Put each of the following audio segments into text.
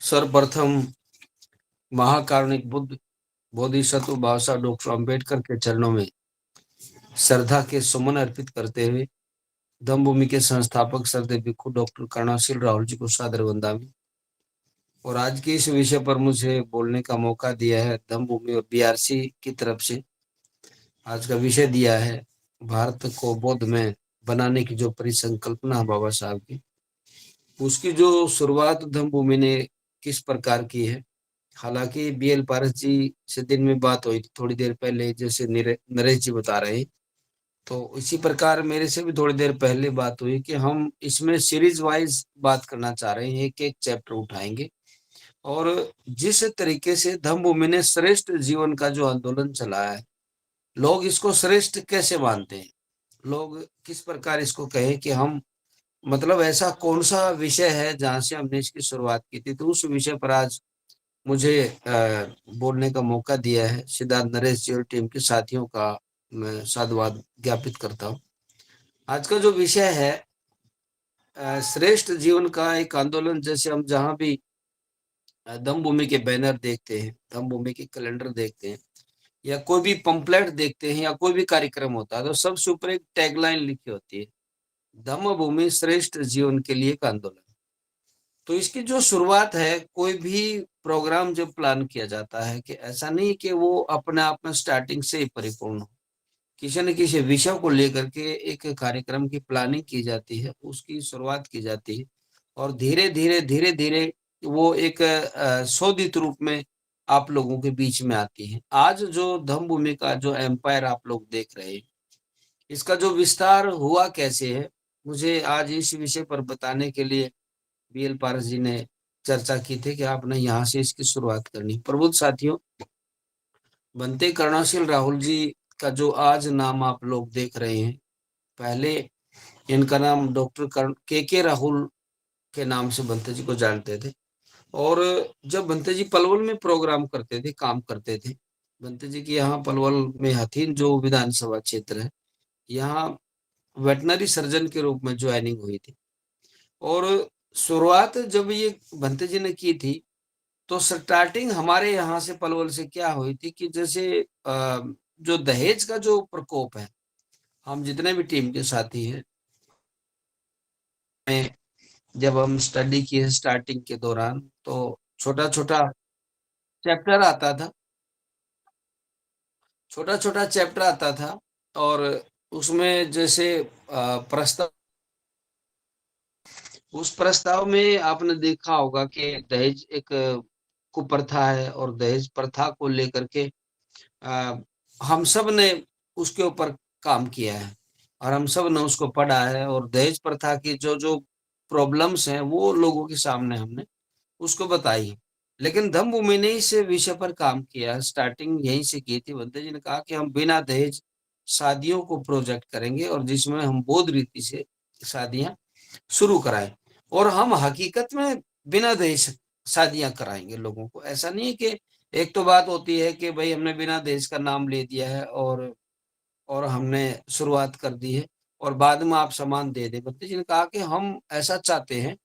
सर्वप्रथम महाकारुणिक बुद्ध बोधिसत्व बाबा साहब डॉक्टर अम्बेडकर के चरणों में श्रद्धा के सुमन अर्पित करते हुए धम्मभूमि के संस्थापक श्रद्धेय भिक्खु डॉक्टर कर्णाशील राहुल जी को सादर वंदना। और आज के इस विषय पर मुझे बोलने का मौका दिया है धम्मभूमि और बीआरसी की तरफ से। आज का विषय दिया है भारत को बौद्धमय बनाने की जो परिसंकल्पना है बाबा साहब की, उसकी जो शुरुआत धम्मभूमि ने किस प्रकार की है। हालांकि बीएल पारस जी से दिन में बात हुई थी थोड़ी देर पहले, जैसे नरेश जी बता रहे हैं, तो इसी प्रकार मेरे से भी थोड़ी देर पहले बात हुई कि हम इसमें सीरीज वाइज बात करना चाह रहे हैं, एक एक चैप्टर उठाएंगे। और जिस तरीके से धम्मभूमि ने श्रेष्ठ जीवन का जो आंदोलन चलाया है, लोग इसको श्रेष्ठ कैसे मानते हैं, लोग किस प्रकार इसको कहें कि हम, मतलब ऐसा कौन सा विषय है जहां से हमने इसकी शुरुआत की थी, तो उस विषय पर आज मुझे बोलने का मौका दिया है। सिद्धार्थ नरेश जी और टीम के साथियों का मैं साधुवाद ज्ञापित करता हूँ। आज का जो विषय है श्रेष्ठ जीवन का एक आंदोलन, जैसे हम जहां भी धम्मभूमि के बैनर देखते हैं, धम्मभूमि के कैलेंडर देखते हैं, या कोई भी पंपलेट देखते हैं, या कोई भी कार्यक्रम होता है, तो सबसे ऊपर एक टैगलाइन लिखी होती है, धम्मभूमि श्रेष्ठ जीवन के लिए एक आंदोलन। तो इसकी जो शुरुआत है, कोई भी प्रोग्राम जब प्लान किया जाता है, कि ऐसा नहीं कि वो अपने आप में स्टार्टिंग से ही परिपूर्ण हो, किसी न किसी विषय को लेकर के एक कार्यक्रम की प्लानिंग की जाती है, उसकी शुरुआत की जाती है, और धीरे धीरे धीरे धीरे वो एक शोधित रूप में आप लोगों के बीच में आती है। आज जो धम्मभूमि का जो एम्पायर आप लोग देख रहे हैं, इसका जो विस्तार हुआ कैसे है, मुझे आज इस विषय पर बताने के लिए बीएल पारस जी ने चर्चा की थी कि आपने यहाँ से इसकी शुरुआत करनी। प्रबुद्ध साथियों, बनते कर्णाशील राहुल जी का जो आज नाम आप लोग देख रहे हैं, पहले इनका नाम डॉक्टर के राहुल के नाम से बनते जी को जानते थे। और जब बनते जी पलवल में प्रोग्राम करते थे, काम करते थे, बनते जी की यहाँ पलवल में हथीन जो विधानसभा क्षेत्र है, यहाँ वेटनरी सर्जन के रूप में ज्वाइनिंग हुई थी। और शुरुआत जब ये बनते जी ने की थी, तो स्टार्टिंग हमारे यहाँ से पलवल से क्या हुई थी कि जैसे जो दहेज का जो प्रकोप है, हम जितने भी टीम के साथी हैं, जब हम स्टडी किए स्टार्टिंग के दौरान, तो छोटा छोटा चैप्टर आता था, छोटा छोटा चैप्टर आता था। और उसमें जैसे प्रस्ताव, उस प्रस्ताव में आपने देखा होगा कि दहेज एक कुप्रथा है, और दहेज प्रथा को लेकर के आ, हम सब ने उसके ऊपर काम किया है, और हम सब ने उसको पढ़ा है, और दहेज प्रथा की जो जो प्रॉब्लम्स हैं वो लोगों के सामने हमने उसको बताई। लेकिन धम्मभूमि ने इस विषय पर काम किया, स्टार्टिंग यहीं से की थी। बंते जी ने कहा कि हम बिना दहेज शादियों को प्रोजेक्ट करेंगे, और जिसमें हम बौद्ध रीति से शादियां शुरू कराएं, और हम हकीकत में बिना दहेज शादियां कराएंगे लोगों को। ऐसा नहीं है कि एक तो बात होती है कि भाई हमने बिना दहेज का नाम ले दिया है और हमने शुरुआत कर दी है, और बाद में आप सामान दे दे। बत्ती जी ने कहा कि हम ऐसा चाहते हैं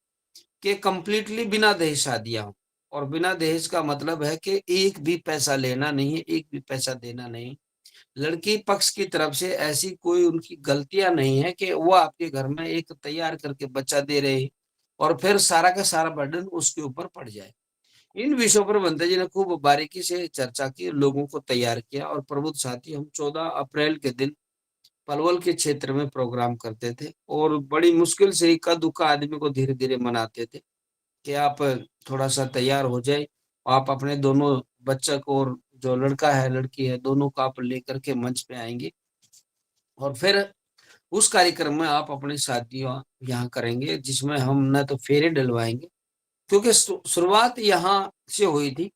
कि कंप्लीटली बिना दहेज शादियां हो। और बिना दहेज का मतलब है कि एक भी पैसा लेना नहीं है, एक भी पैसा देना नहीं। लड़की पक्ष की तरफ से ऐसी कोई उनकी गलतियां नहीं है कि वो आपके घर में एक तैयार करके बच्चा दे रहे हैं, और फिर सारा का सारा बर्डन उसके ऊपर पड़ जाए। इन विषयों पर बंते जी ने खूब बारीकी से चर्चा की, लोगों को तैयार किया। और प्रबुद्ध साथी, हम 14 अप्रैल के दिन पलवल के क्षेत्र में प्रोग्राम करते थे, और बड़ी मुश्किल से इक्का दुक्का आदमी को धीरे धीरे मनाते थे कि आप थोड़ा सा तैयार हो जाए, आप अपने दोनों बच्चा को, और जो लड़का है लड़की है, दोनों को आप लेकर के मंच पे आएंगे, और फिर उस कार्यक्रम में आप अपनी शादियां यहाँ करेंगे, जिसमें हम न तो फेरे डलवाएंगे, क्योंकि शुरुआत यहाँ से हुई थी,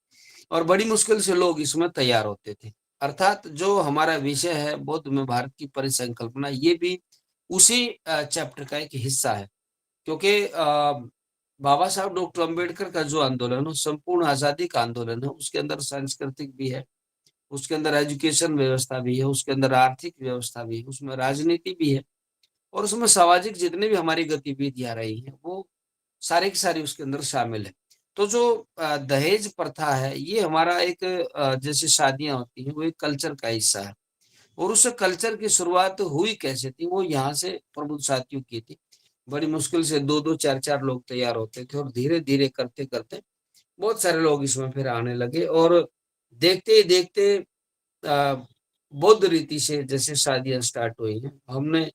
और बड़ी मुश्किल से लोग इसमें तैयार होते थे। अर्थात जो हमारा विषय है बौद्ध में भारत की परिसंकल्पना, ये भी उसी चैप्टर का एक हिस्सा है। क्योंकि बाबा साहब डॉक्टर अंबेडकर का जो आंदोलन है, संपूर्ण आजादी का आंदोलन है, उसके अंदर सांस्कृतिक भी है, उसके अंदर एजुकेशन व्यवस्था भी है, उसके अंदर आर्थिक व्यवस्था भी है, उसमें राजनीति भी है, और उसमें सामाजिक जितने भी हमारी गतिविधियां रही हैं, वो सारी की सारी उसके अंदर शामिल है। तो जो दहेज प्रथा है, ये हमारा एक जैसे शादियां होती हैं, वो एक कल्चर का हिस्सा है। और उस कल्चर की शुरुआत हुई कैसे थी, वो यहाँ से प्रबुद्ध साथियों की थी। बड़ी मुश्किल से दो दो चार चार लोग तैयार होते थे, और धीरे धीरे करते करते बहुत सारे लोग इसमें फिर आने लगे। और देखते ही देखते बौद्ध रीति से जैसे शादियां स्टार्ट हुई हैं, हमने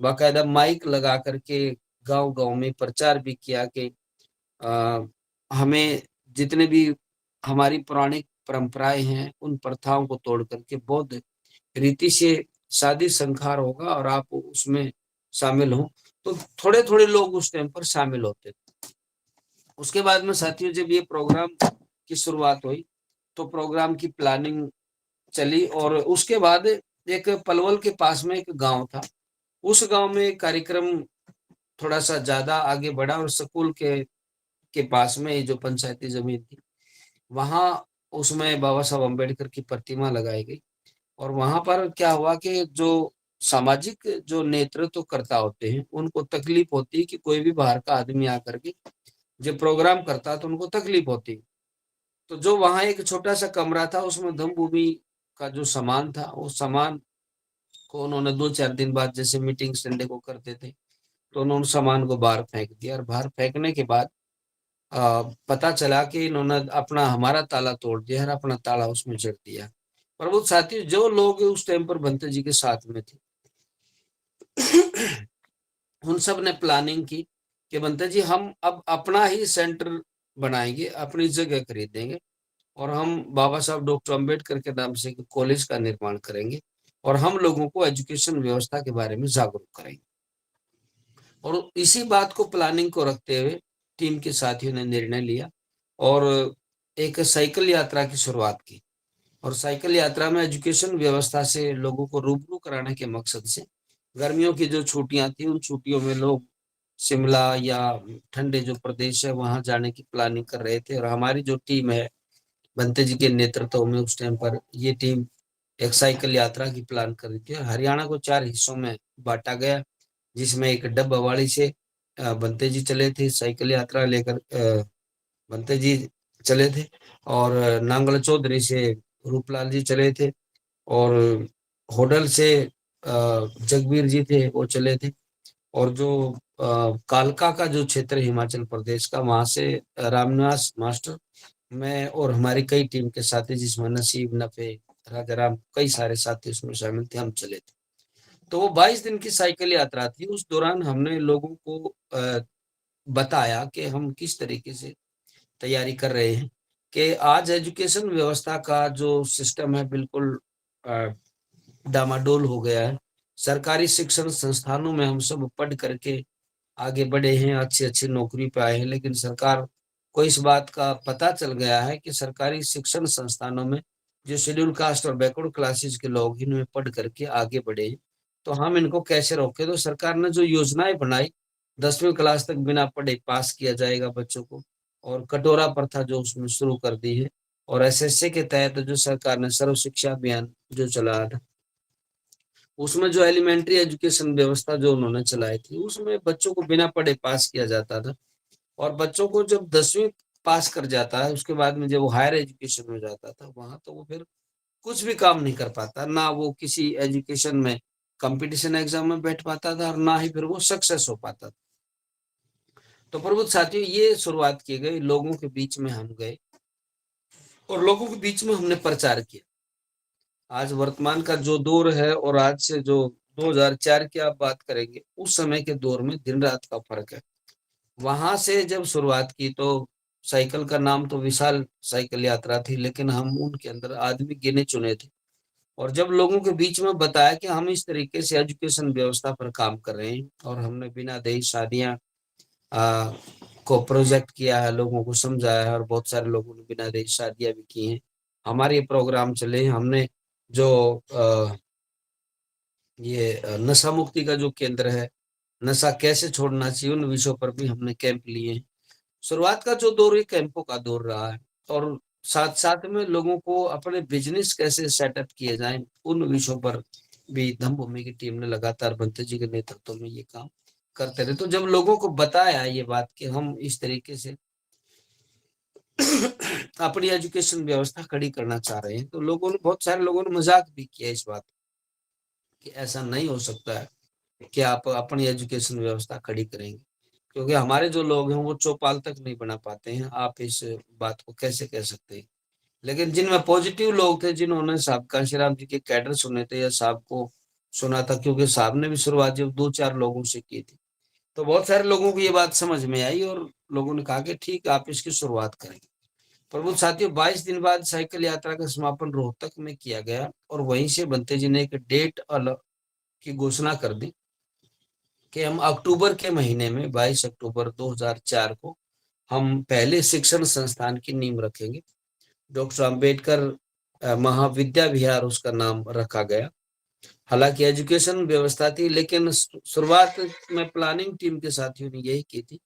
बाकायदा माइक लगा करके गांव गांव में प्रचार भी किया कि अ, हमें जितने भी हमारी पौराणिक परंपराएं हैं, उन प्रथाओं को तोड़ करके बौद्ध रीति से शादी संस्कार होगा, और आप उसमें शामिल हो। तो थोड़े थोड़े लोग उस टाइम पर शामिल होते थे। उसके बाद में साथियों, जब ये प्रोग्राम की शुरुआत हुई, तो प्रोग्राम की प्लानिंग चली, और उसके बाद एक पलवल के पास में एक गांव था। उस गांव में कार्यक्रम थोड़ा सा ज्यादा आगे बढ़ा, और स्कूल के पास में जो पंचायती जमीन थी, वहां उसमें बाबा साहब अम्बेडकर की प्रतिमा लगाई गई। और वहां पर क्या हुआ कि जो सामाजिक जो नेतृत्व करता होते हैं, उनको तकलीफ होती है कि कोई भी बाहर का आदमी आकर के जब प्रोग्राम करता है, तो उनको तकलीफ होती है। तो जो वहां एक छोटा सा कमरा था, उसमें धम्म भूमि का जो सामान था, उस सामान को उन्होंने दो चार दिन बाद, जैसे मीटिंग संडे को करते थे, तो उन्होंने सामान को बाहर फेंक दिया। और बाहर फेंकने के बाद पता चला कि इन्होंने अपना हमारा ताला तोड़ दिया और अपना ताला उसमें जड़ दिया। पर वो साथी, जो लोग उस टाइम पर बंते जी के साथ में थे, उन सब ने प्लानिंग की कि बंते जी, हम अब अपना ही सेंटर बनाएंगे, अपनी जगह खरीदेंगे, और हम बाबा साहब डॉक्टर अंबेडकर के नाम से कॉलेज का निर्माण करेंगे, और हम लोगों को एजुकेशन व्यवस्था के बारे में जागरूक करेंगे। और इसी बात को, प्लानिंग को रखते हुए टीम के साथियों ने निर्णय लिया, और एक साइकिल यात्रा की शुरुआत की। और साइकिल यात्रा में एजुकेशन व्यवस्था से लोगों को रूबरू कराने के मकसद से, गर्मियों की जो छुट्टियां थी, उन छुट्टियों में लोग शिमला या ठंडे जो प्रदेश है, वहां जाने की प्लानिंग कर रहे थे। और हमारी जो टीम है, बंते जी के नेतृत्व में, उस टाइम पर ये टीम एक साइकिल यात्रा की प्लान कर रही थी। हरियाणा को चार हिस्सों में बांटा गया, जिसमें एक डब्बावाड़ी से बंते जी चले थे साइकिल यात्रा लेकर, बंते जी चले थे। और नांगल चौधरी से रूपलाल जी चले थे। और होडल से जगबीर जी थे, वो चले थे। और जो कालका का जो क्षेत्र है हिमाचल प्रदेश का, वहां से रामनिवास मास्टर, मैं और हमारी कई टीम के साथी, जिसमें नसीब, नफे, राजाराम, कई सारे साथी उसमें शामिल थे, हम चले थे। तो वो 22 दिन की साइकिल यात्रा थी। उस दौरान हमने लोगों को बताया कि हम किस तरीके से तैयारी कर रहे हैं, कि आज एजुकेशन व्यवस्था का जो सिस्टम है, बिल्कुल अ, डामाडोल हो गया है। सरकारी शिक्षण संस्थानों में हम सब पढ़ करके आगे बढ़े हैं, अच्छी अच्छी नौकरी पे आए हैं, लेकिन सरकार को इस बात का पता चल गया है कि सरकारी शिक्षण संस्थानों में जो शेड्यूल कास्ट और बैकवर्ड क्लासेस के लोग इनमें पढ़ करके आगे बढ़े हैं, तो हम इनको कैसे रोके। तो सरकार ने जो योजनाएं बनाई, 10वीं क्लास तक बिना पढ़े पास किया जाएगा बच्चों को, और कटोरा प्रथा जो उसमें शुरू कर दी है। और एसएससी के तहत जो सरकार ने सर्व शिक्षा अभियान जो चलाया था, उसमें जो एलिमेंट्री एजुकेशन व्यवस्था जो उन्होंने चलाई थी, उसमें बच्चों को बिना पढ़े पास किया जाता था। और बच्चों को जब 10वीं पास कर जाता है, उसके बाद में जब वो हायर एजुकेशन में जाता था, वहां तो वो फिर कुछ भी काम नहीं कर पाता, ना वो किसी एजुकेशन में कंपटीशन एग्जाम में बैठ पाता था, और ना ही फिर वो सक्सेस हो पाता था। तो प्रबुद्ध साथियों, ये शुरुआत की गई, लोगों के बीच में हम गए, और लोगों के बीच में हमने प्रचार किया। आज वर्तमान का जो दौर है, और आज से जो 2004 की आप बात करेंगे, उस समय के दौर में दिन रात का फर्क है। वहां से जब शुरुआत की, तो साइकिल का नाम तो विशाल साइकिल यात्रा थी, लेकिन हम उनके अंदर आदमी गिने चुने थे। और जब लोगों के बीच में बताया कि हम इस तरीके से एजुकेशन व्यवस्था पर काम कर रहे हैं, और हमने बिना दहेज शादियां आ, को प्रोजेक्ट किया है, लोगों को समझाया है, और बहुत सारे लोगों ने बिना दहेज शादियां भी की हैं। हमारे ये प्रोग्राम चले, हमने जो ये नशा मुक्ति का जो केंद्र है, नशा कैसे छोड़ना चाहिए, उन विषयों पर भी हमने कैंप लिए हैं। शुरुआत का जो दौर है, कैंपों का दौर रहा है। और साथ साथ में लोगों को अपने बिजनेस कैसे सेटअप किए जाएं, उन विषयों पर भी धम्मभूमि की टीम ने लगातार बंते जी के नेतृत्व में ये काम करते रहे। तो जब लोगों को बताया ये बात कि हम इस तरीके से अपनी एजुकेशन व्यवस्था खड़ी करना चाह रहे हैं। तो लोगों ने, बहुत सारे लोगों ने मजाक भी किया इस बात कि ऐसा नहीं हो सकता है कि आप अपनी एजुकेशन व्यवस्था खड़ी करेंगे, क्योंकि हमारे जो लोग हैं वो चौपाल तक नहीं बना पाते हैं, आप इस बात को कैसे कह सकते हैं। लेकिन जिनमें पॉजिटिव लोग थे, जिन्होंने साहब कांशीराम जी के कैडर सुने थे या साहब को सुना था, क्योंकि साहब ने भी शुरुआत जब 2-4 लोगों से की थी, तो बहुत सारे लोगों को ये बात समझ में आई और लोगों ने कहा कि ठीक, आप इसकी शुरुआत करें। प्रबुद्ध साथियों, 22 दिन बाद साइकिल यात्रा का समापन रोहतक में किया गया और वहीं से बनते जी ने एक डेट अलग की घोषणा कर दी कि हम अक्टूबर के महीने में 22 अक्टूबर 2004 को हम पहले शिक्षण संस्थान की नींव रखेंगे। डॉक्टर अंबेडकर महाविद्या विहार उसका नाम रखा गया। हालांकि एजुकेशन व्यवस्था थी, लेकिन शुरुआत में प्लानिंग टीम के साथियों ने यही की थी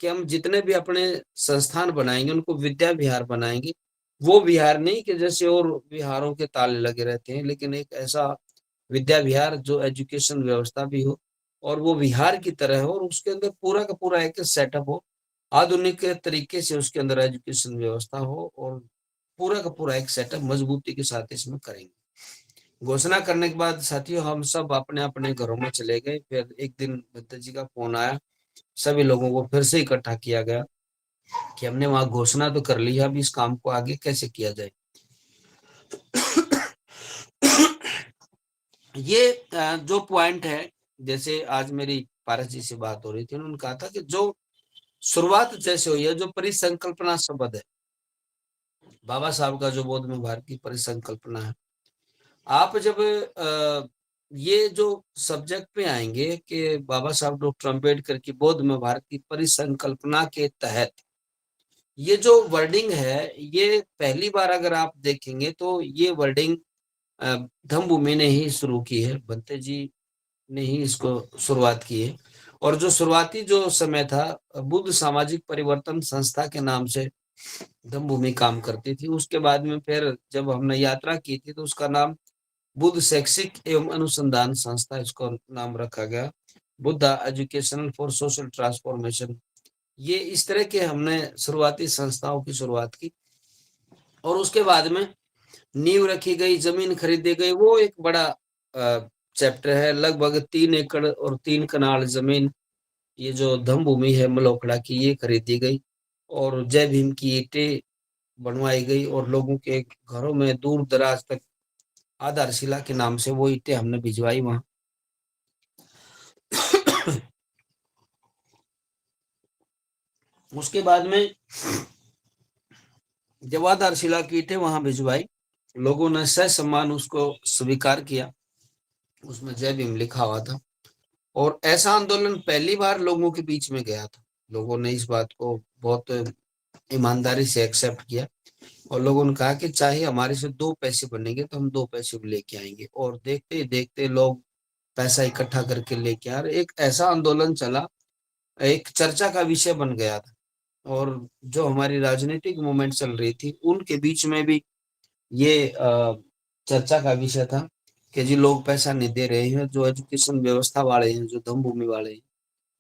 कि हम जितने भी अपने संस्थान बनाएंगे उनको विद्या विहार बनाएंगे। वो विहार नहीं कि जैसे और विहारों के ताले लगे रहते हैं, लेकिन एक ऐसा विद्या विहार जो एजुकेशन व्यवस्था भी हो और वो विहार की तरह हो और उसके अंदर पूरा का पूरा एक सेटअप हो, आधुनिक तरीके से उसके अंदर एजुकेशन व्यवस्था हो और पूरा का पूरा एक सेटअप मजबूती के साथ इसमें करेंगे। घोषणा करने के बाद साथियों हम सब अपने अपने घरों में चले गए। फिर एक दिन दत्ता जी का फोन आया, सभी लोगों को फिर से इकट्ठा किया गया कि हमने वहां घोषणा तो कर ली है, अब इस काम को आगे कैसे किया जाए। ये जो पॉइंट है, जैसे आज मेरी पारस जी से बात हो रही थी, उन्होंने कहा था कि जो शुरुआत जैसे हुई है, जो परिसंकल्पना शब्द है बाबा साहब का, जो बौद्ध में भारत की परिसंकल्पना है, आप जब ये जो सब्जेक्ट पे आएंगे कि बाबा साहब डॉक्टर अंबेडकर की बौद्ध में भारत की परिसंकल्पना के तहत, ये जो वर्डिंग है, ये पहली बार अगर आप देखेंगे तो ये वर्डिंग धम्मभूमि ने ही शुरू की है, बंते जी ने ही इसको शुरुआत की है। और जो शुरुआती जो समय था, बुद्ध सामाजिक परिवर्तन संस्था के नाम से धम्मभूमि काम करती थी। उसके बाद में फिर जब हमने यात्रा की थी तो उसका नाम बुद्ध शैक्षिक एवं अनुसंधान संस्था, इसको नाम रखा गया, Buddha educational for social transformation. ये इस तरह के हमने शुरुआती संस्थाओं की शुरुआत की और उसके बाद में नींव रखी गई, जमीन खरीदी गई। वो एक बड़ा चैप्टर है, लगभग 3 एकड़ और 3 कनाल जमीन, ये जो धम्म भूमि है मलोखड़ा की, ये खरीदी गई और जय भीम की ईंटें बनवाई गई और लोगों के घरों में दूर दराज तक आधारशिला के नाम से वो ईंटें हमने भिजवाई वहां। उसके बाद में जब आधारशिला की ईंटें वहां भिजवाई, लोगों ने ससम्मान उसको स्वीकार किया, उसमें जय भीम लिखा हुआ था। और ऐसा आंदोलन पहली बार लोगों के बीच में गया था। लोगों ने इस बात को बहुत ईमानदारी से एक्सेप्ट किया और लोगों ने कहा कि चाहे हमारे से 2 पैसे बनेंगे तो हम 2 पैसे लेके आएंगे। और देखते ही देखते लोग पैसा इकट्ठा करके लेके आ रहे, एक ऐसा आंदोलन चला, एक चर्चा का विषय बन गया था। और जो हमारी राजनीतिक मूवमेंट चल रही थी उनके बीच में भी ये चर्चा का विषय था कि जी लोग पैसा नहीं दे रहे हैं, जो एजुकेशन व्यवस्था वाले हैं, जो धम्म भूमि वाले हैं,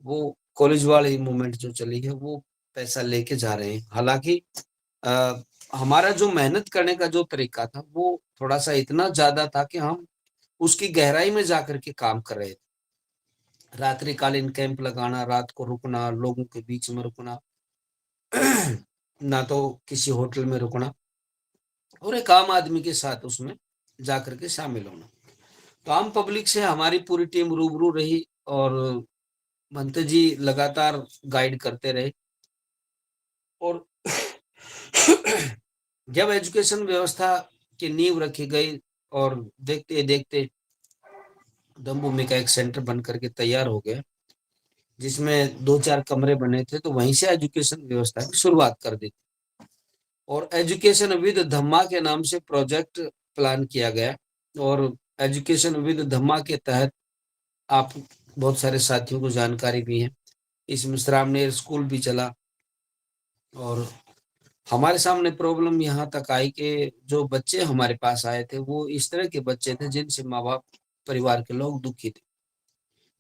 वो कॉलेज वाली मूवमेंट जो चली है वो पैसा लेके जा रहे हैं। हालांकि हमारा जो मेहनत करने का जो तरीका था वो थोड़ा सा इतना ज्यादा था कि हम उसकी गहराई में जाकर के काम कर रहे थे। रात्रिकालीन कैंप लगाना, रात को रुकना, लोगों के बीच में रुकना, ना तो किसी होटल में रुकना, और एक आम आदमी के साथ उसमें जाकर के शामिल होना। तो आम पब्लिक से हमारी पूरी टीम रूबरू रही और भंते जी लगातार गाइड करते रहे। और जब एजुकेशन व्यवस्था की नींव रखी गई और देखते देखते दमभूमि का एक सेंटर बन करके तैयार हो गया, जिसमें 2-4 कमरे बने थे, तो वहीं से एजुकेशन व्यवस्था की शुरुआत कर दी और एजुकेशन विद धम्मा के नाम से प्रोजेक्ट प्लान किया गया। और एजुकेशन विद धम्मा के तहत आप बहुत सारे साथियों को जानकारी भी है, इसमें श्रामणेर स्कूल भी चला। और हमारे सामने प्रॉब्लम यहाँ तक आई कि जो बच्चे हमारे पास आए थे वो इस तरह के बच्चे थे जिनसे माँ बाप, परिवार के लोग दुखी थे,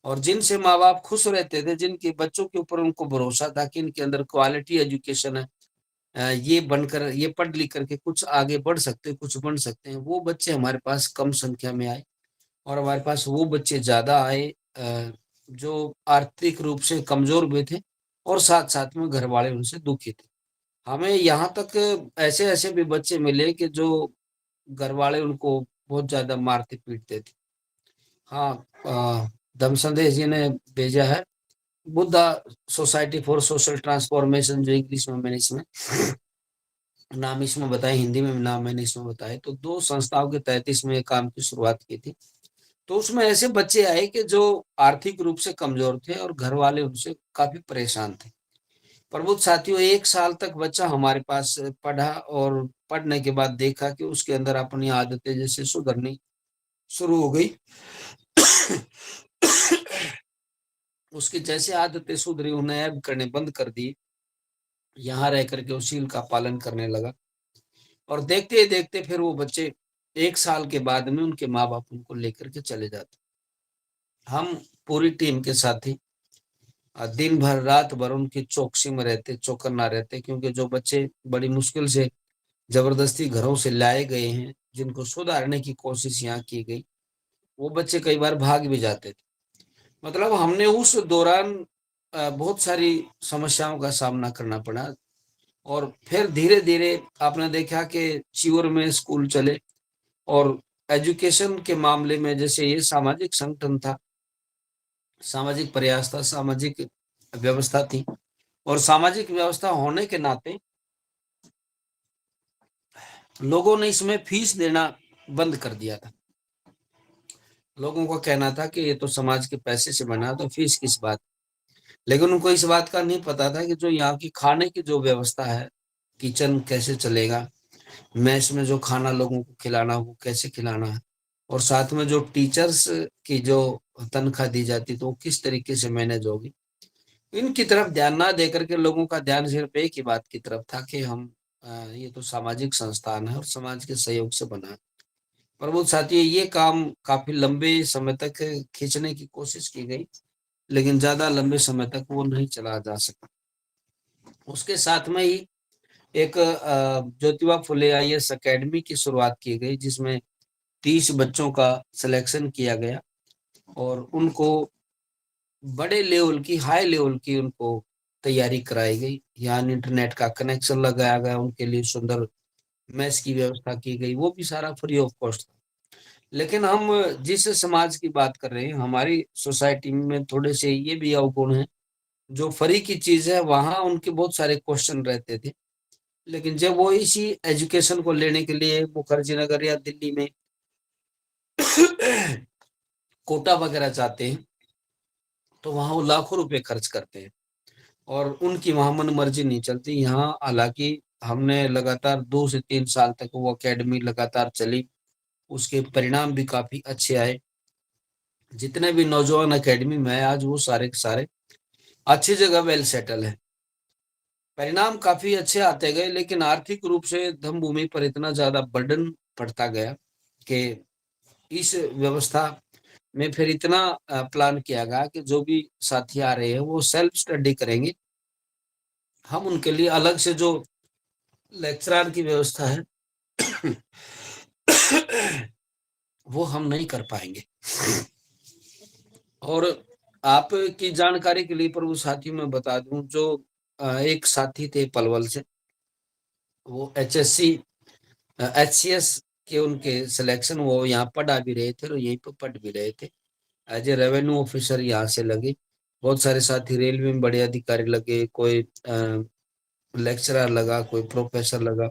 और जिनसे माँ बाप खुश रहते थे, जिनके बच्चों के ऊपर उनको भरोसा था कि इनके अंदर क्वालिटी एजुकेशन है, ये बनकर, ये पढ़ लिख करके कुछ आगे बढ़ सकते हैं, कुछ बन सकते हैं, वो बच्चे हमारे पास कम संख्या में आए। और हमारे पास वो बच्चे ज्यादा आए जो आर्थिक रूप से कमजोर भी थे और साथ साथ में घर वाले उनसे दुखी थे। हमें यहाँ तक ऐसे ऐसे भी बच्चे मिले कि जो घर वाले उनको बहुत ज्यादा मारते पीटते थे। हाँ, धम्म संदेश जी ने भेजा है, Buddha society for social transformation, जो इंग्लिश में मैंने इसमें नाम इसमें बताए, हिंदी में नाम मैंने इसमें बताए। तो 2 संस्थाओं के तहत इसमें काम की शुरुआत की थी। तो उसमें ऐसे बच्चे आए कि जो आर्थिक रूप से कमजोर थे और घर वाले उनसे काफी परेशान थे। प्रबुद्ध साथियों, 1 साल तक बच्चा हमारे पास पढ़ा और पढ़ने के बाद देखा कि उसके अंदर अपनी आदतें जैसे सुधरनी शुरू हो गई। उसकी जैसे आदतें सुधरी, उन्हें ऐब करने बंद कर दी, यहाँ रह करके उसील का पालन करने लगा। और देखते ही देखते फिर वो बच्चे 1 साल के बाद में उनके माँ बाप उनको लेकर के चले जाते। हम पूरी टीम के साथी दिन भर रात भर उनकी चौकसी में रहते, चौकन्ना रहते, क्योंकि जो बच्चे बड़ी मुश्किल से जबरदस्ती घरों से लाए गए हैं, जिनको सुधारने की कोशिश यहाँ की गई, वो बच्चे कई बार भाग भी जाते थे। मतलब हमने उस दौरान बहुत सारी समस्याओं का सामना करना पड़ा। और फिर धीरे धीरे आपने देखा कि चिवर में स्कूल चले, और एजुकेशन के मामले में जैसे ये सामाजिक संगठन था, सामाजिक प्रयास था, सामाजिक व्यवस्था थी, और सामाजिक व्यवस्था होने के नाते लोगों ने इसमें फीस देना बंद कर दिया था। लोगों का कहना था कि ये तो समाज के पैसे से बना, तो फीस किस बात। लेकिन उनको इस बात का नहीं पता था कि जो यहाँ की खाने की जो व्यवस्था है, किचन कैसे चलेगा, मेस में जो खाना लोगों को खिलाना वो कैसे खिलाना है, और साथ में जो टीचर्स की जो तनख्वाह दी जाती तो वो किस तरीके से मैनेज होगी, इनकी तरफ ध्यान ना दे करके लोगों का ध्यान सिर्फ एक ही बात की तरफ था कि हम ये तो सामाजिक संस्थान है और समाज के सहयोग से बना है। पर वो साथियों, ये काम काफी लंबे समय तक खींचने की कोशिश की गई, लेकिन ज्यादा लंबे समय तक वो नहीं चला जा सका। उसके साथ में ही एक ज्योतिबा फुले आईएएस एकेडमी की शुरुआत की गई, जिसमें 30 बच्चों का सिलेक्शन किया गया और उनको बड़े लेवल की, हाई लेवल की उनको तैयारी कराई गई। यहाँ इंटरनेट का कनेक्शन लगाया गया, उनके लिए सुंदर मेस की व्यवस्था की गई, वो भी सारा फ्री ऑफ कॉस्ट था। लेकिन हम जिस समाज की बात कर रहे हैं, हमारी सोसाइटी में थोड़े से ये भी अवगुण है, जो फ्री की चीज है वहां उनके बहुत सारे क्वेश्चन रहते थे। लेकिन जब वो इसी एजुकेशन को लेने के लिए मुखर्जी नगर या दिल्ली में कोटा वगैरह जाते हैं, तो वहां वो लाखों रुपए खर्च करते हैं और उनकी वहां मन मर्जी नहीं चलती। यहाँ हालांकि हमने लगातार 2 से 3 साल तक वो एकेडमी लगातार चली, उसके परिणाम भी काफी अच्छे आए। जितने भी नौजवान एकेडमी में है आज, वो सारे के सारे अच्छी जगह वेल सेटल है। परिणाम काफी अच्छे आते गए, लेकिन आर्थिक रूप से धम्मभूमि पर इतना ज्यादा बर्डन पड़ता गया कि इस व्यवस्था में फिर इतना प्लान किया गया कि जो भी साथी आ रहे हैं वो सेल्फ स्टडी करेंगे। हम उनके लिए अलग से जो लेक्चरर की व्यवस्था है वो हम नहीं कर पाएंगे। और आपकी जानकारी के लिए प्रभु साथी मैं बता दूं, जो एक साथी थे पलवल से, वो HSC HCS के उनके सिलेक्शन, वो यहाँ पढ़ा भी रहे थे और यहीं पर पढ़ भी रहे थे, एज ए रेवेन्यू ऑफिसर यहाँ से लगे। बहुत सारे साथी रेलवे में बड़े अधिकारी लगे, कोई लेक्चरर लगा, कोई प्रोफेसर लगा।